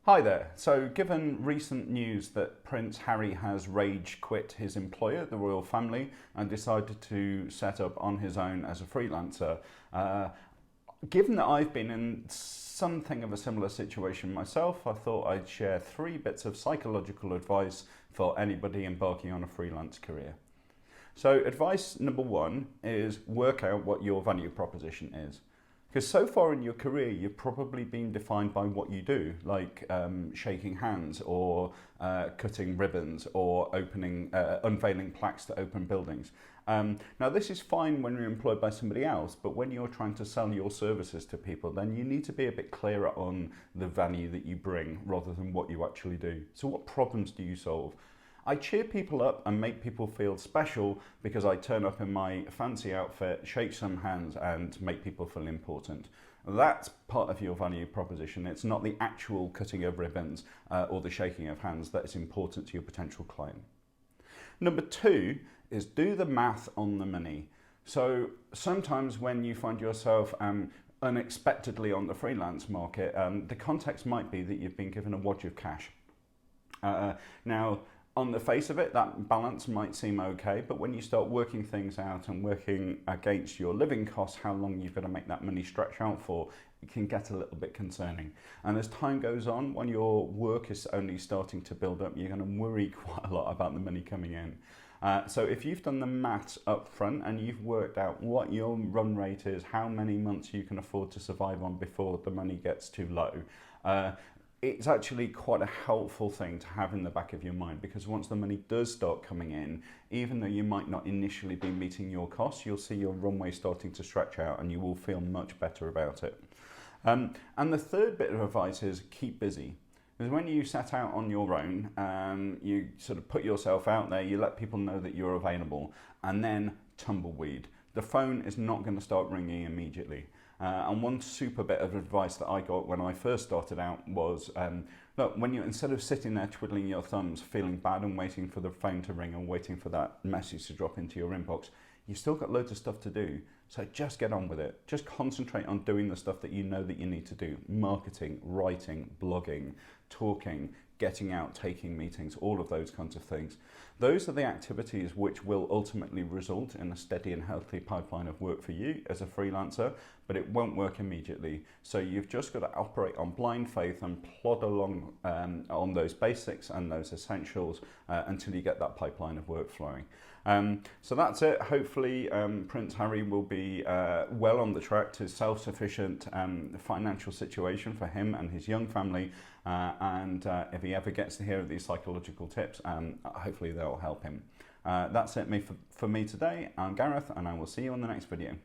Hi there. So, given recent news that Prince Harry has rage quit his employer, the royal family, and decided to set up on his own as a freelancer, uh, given that I've been in something of a similar situation myself, I thought I'd share 3 bits of psychological advice for anybody embarking on a freelance career. So, advice number 1 is work out what your value proposition is. Because so far in your career, you've probably been defined by what you do, like shaking hands or cutting ribbons or unveiling plaques to open buildings. Now, this is fine when you're employed by somebody else, but when you're trying to sell your services to people, then you need to be a bit clearer on the value that you bring rather than what you actually do. So what problems do you solve? I cheer people up and make people feel special because I turn up in my fancy outfit, shake some hands, and make people feel important. That's part of your value proposition. It's not the actual cutting of ribbons or the shaking of hands that is important to your potential client. Number 2 is do the math on the money. So sometimes when you find yourself unexpectedly on the freelance market, the context might be that you've been given a wad of cash. Now, on the face of it, that balance might seem okay, but when you start working things out and working against your living costs, how long you've got to make that money stretch out for, it can get a little bit concerning. And as time goes on, when your work is only starting to build up, you're going to worry quite a lot about the money coming in. So if you've done the maths up front and you've worked out what your run rate is, how many months you can afford to survive on before the money gets too low, it's actually quite a helpful thing to have in the back of your mind, because once the money does start coming in, even though you might not initially be meeting your costs, you'll see your runway starting to stretch out and you will feel much better about it. And the third bit of advice is keep busy. Because when you set out on your own, you sort of put yourself out there, you let people know that you're available, and then tumbleweed. The phone is not going to start ringing immediately. And one super bit of advice that I got when I first started out was, look, when you, instead of sitting there twiddling your thumbs, feeling bad and waiting for the phone to ring and waiting for that message to drop into your inbox, you've still got loads of stuff to do. So just get on with it. Just concentrate on doing the stuff that you know that you need to do. Marketing, writing, blogging, talking, getting out, taking meetings, all of those kinds of things. Those are the activities which will ultimately result in a steady and healthy pipeline of work for you as a freelancer, but it won't work immediately. So you've just got to operate on blind faith and plod along on those basics and those essentials until you get that pipeline of work flowing. So that's it. Hopefully Prince Harry will be well on the track to self-sufficient financial situation for him and his young family, and if he ever gets to hear these psychological tips, hopefully they'll help him. That's it for me today. I'm Gareth, and I will see you on the next video.